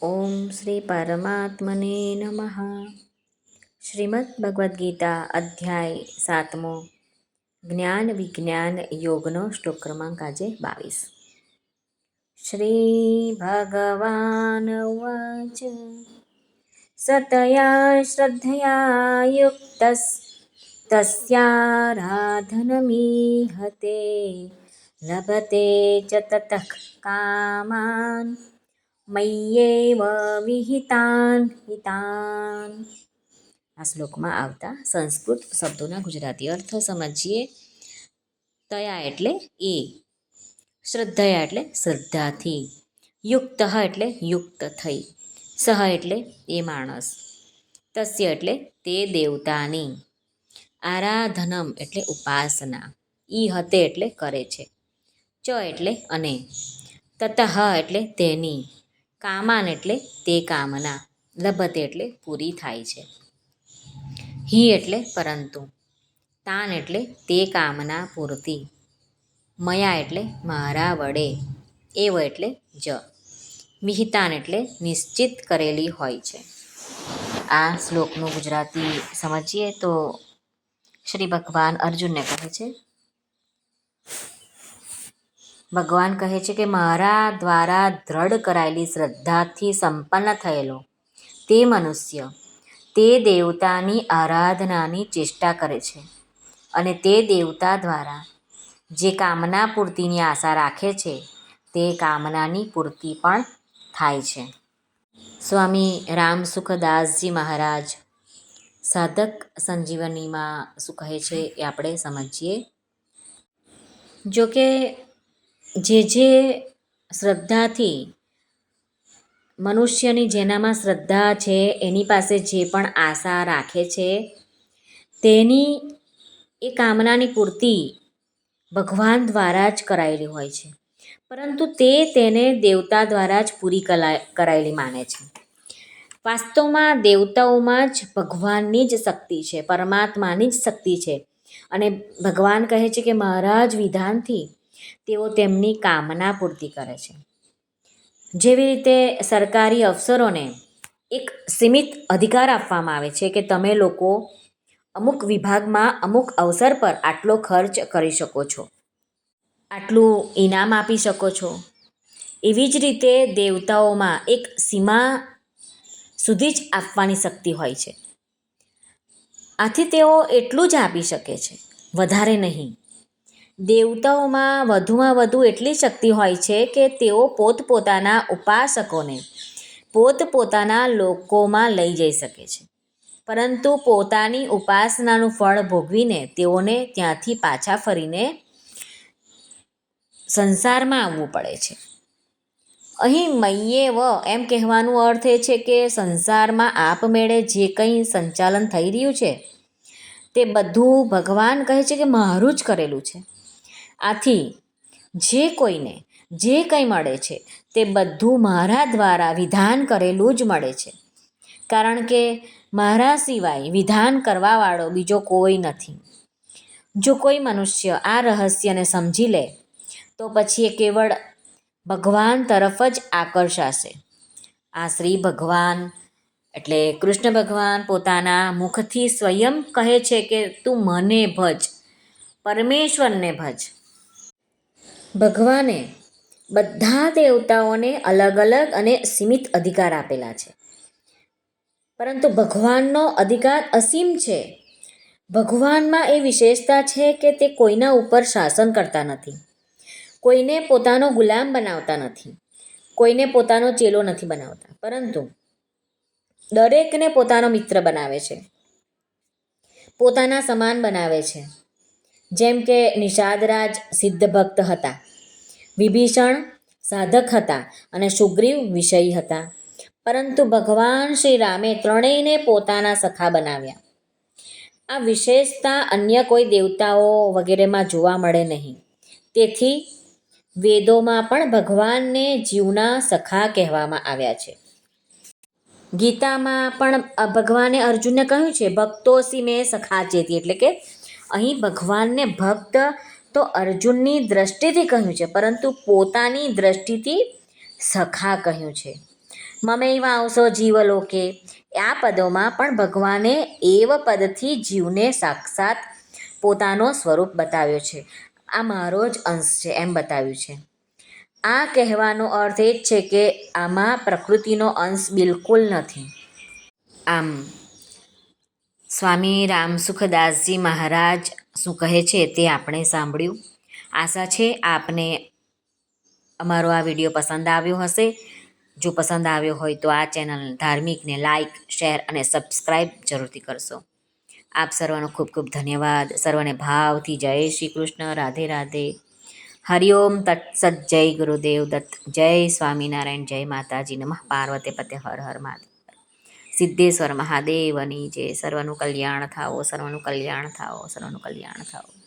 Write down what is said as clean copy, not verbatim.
ઓમ શ્રી પરમાત્મને નમઃ. શ્રીમદ્ ભગવદ્ ગીતા અધ્યાય 7મો જ્ઞાન વિજ્ઞાન યોગનો શ્લોક ક્રમાંક આજે 22. શ્રી ભગવાન ઉવાચ સતયા શ્રદ્ધયા યુક્તસ તસ્યારાધનમીહતે લભતે ચ તતઃ કામાન મય્યેવ વિહિતાન હિતાન. આ શ્લોકમાં આવતા સંસ્કૃત શબ્દોના ગુજરાતી અર્થ સમજીએ. તયા એટલે એ, શ્રદ્ધયા એટલે શ્રદ્ધાથી, યુક્ત એટલે યુક્ત થઈ, સહ એટલે એ માણસ, તસ્ય એટલે તે દેવતાની, આરાધનમ એટલે ઉપાસના, ઈહતે એટલે કરે છે, ચ એટલે અને, તતઃ એટલે તેની, કામાન એટલે તે કામના, લભતે એટલે પૂરી થાય છે, હિ એટલે પરંતુ, તાન એટલે તે કામના પૂરતી, મયા એટલે મારા વડે, એવ એટલે જ, વિહિતાન એટલે નિશ્ચિત કરેલી હોય છે. આ શ્લોકનું ગુજરાતી સમજીએ તો શ્રી ભગવાન અર્જુનને કહે છે, ભગવાન કહે છે કે મારા દ્વારા દ્રઢ કરાયેલી શ્રદ્ધાથી સંપન્ન થયેલો તે મનુષ્ય તે દેવતાની આરાધનાની ચેષ્ટા કરે છે અને તે દેવતા દ્વારા જે કામના પૂર્તિની આશા રાખે છે તે કામનાની પૂર્તિ પણ થાય છે. સ્વામી રામસુખદાસજી મહારાજ સાધક સંજીવનીમાં શું કહે છે એ આપણે સમજીએ. જોકે જે શ્રદ્ધાથી મનુષ્યની જેનામાં શ્રદ્ધા છે એની પાસે જે પણ આશા રાખે છે તેની એ કામનાની પૂર્તિ ભગવાન દ્વારા જ કરાયેલી હોય છે, પરંતુ તે તેને દેવતા દ્વારા જ પૂરી કરાયેલી માને છે. વાસ્તવમાં દેવતાઓમાં જ ભગવાનની જ શક્તિ છે, પરમાત્માની જ શક્તિ છે અને ભગવાન કહે છે કે મારા જ વિધાનથી તેઓ તેમની કામના પૂર્તિ કરે છે. જેવી રીતે સરકારી અફસરોને એક સીમિત અધિકાર આપવામાં આવે છે કે તમે લોકો અમુક વિભાગમાં અમુક અવસર પર આટલો ખર્ચ કરી શકો છો, આટલું ઇનામ આપી શકો છો, એવી જ રીતે દેવતાઓમાં એક સીમા સુધી જ આપવાની શક્તિ હોય છે. આથી તેઓ એટલું જ આપી શકે છે, વધારે નહીં. દેવતાઓમાં વધુમાં વધુ એટલી શક્તિ હોય છે કે તેઓ પોતપોતાના ઉપાસકોને પોતપોતાના લોકોમાં લઈ જઈ શકે છે, પરંતુ પોતાની ઉપાસનાનું ફળ ભોગવીને તેઓને ત્યાંથી પાછા ફરીને સંસારમાં આવવું પડે છે. અહીં મય્યેવ એમ કહેવાનો અર્થ એ છે કે સંસારમાં આપમેળે જે કંઈ સંચાલન થઈ રહ્યું છે તે બધું ભગવાન કહે છે કે મારું જ કરેલું છે. આથી જે કોઈને જે કંઈ મળે છે તે બધું મારા દ્વારા વિધાન કરેલું જ મળે છે, કારણ કે મારા સિવાય વિધાન કરવાવાળો બીજો કોઈ નથી. જો કોઈ મનુષ્ય આ રહસ્યને સમજી લે તો પછી એ કેવળ ભગવાન તરફ જ આકર્ષાશે. આ શ્રી ભગવાન એટલે કૃષ્ણ ભગવાન પોતાના મુખથી સ્વયં કહે છે કે તું મને ભજ, પરમેશ્વરને ભજ. ભગવાને બધા દેવતાઓને અલગ અલગ અને સીમિત અધિકાર આપેલા છે, પરંતુ ભગવાનનો અધિકાર અસીમ છે. ભગવાનમાં એ વિશેષતા છે કે તે કોઈના ઉપર શાસન કરતા નથી, કોઈને પોતાનો ગુલામ બનાવતા નથી, કોઈને પોતાનો ચેલો નથી બનાવતા, પરંતુ દરેકને પોતાનો મિત્ર બનાવે છે, પોતાના સમાન બનાવે છે. જેમ કે નિષાદરાજ સિદ્ધ ભક્ત હતા, વિભીષણ સાધક હતા અને સુગ્રીવ વિષયી હતા, પરંતુ ભગવાન શ્રી રામે ત્રણેયને પોતાના સખા બનાવ્યા. આ વિશેષતા અન્ય કોઈ દેવતાઓ વગેરેમાં જોવા મળે નહીં. તેથી વેદોમાં પણ ભગવાનને જીવના સખા કહેવામાં આવ્યા છે. ગીતામાં પણ ભગવાને અર્જુનને કહ્યું છે ભક્તોસી મેં સખા ચેતી, એટલે કે અહીં ભગવાનને ભક્ત તો અર્જુનની દ્રષ્ટિથી કહ્યું છે, પરંતુ પોતાની દ્રષ્ટિથી સખા કહ્યું છે. મમૈવાંસો જીવલોકે, આ પદોમાં પણ ભગવાને એવ પદથી જીવને સાક્ષાત પોતાનો સ્વરૂપ બતાવ્યો છે. આ મારો જ અંશ છે એમ બતાવ્યું છે. આ કહેવાનો અર્થ એ જ છે કે આમાં પ્રકૃતિનો અંશ બિલકુલ નથી. આમ સ્વામી રામસુખદાસજી મહારાજ શું કહે છે તે આપણે સાંભળ્યું. આશા છે આપને અમારો આ વિડીયો પસંદ આવ્યો હશે. જો પસંદ આવ્યો હોય તો આ ચેનલ ધાર્મિકને લાઈક, શેર અને સબસ્ક્રાઈબ જરૂરથી કરશો. આપ સર્વનો ખૂબ ખૂબ ધન્યવાદ. સર્વને ભાવથી જય શ્રી કૃષ્ણ. રાધે રાધે. હરિઓમ તત્સત. જય ગુરુદેવ દત્ત. જય સ્વામિનારાયણ. જય માતાજી. નમઃ પાર્વતી પતે. હર હર મહાદેવ. સિદ્ધેશ્વર મહાદેવની જય. સર્વનું કલ્યાણ થાઓ, સર્વનું કલ્યાણ થાઓ, સર્વનું કલ્યાણ થાઓ.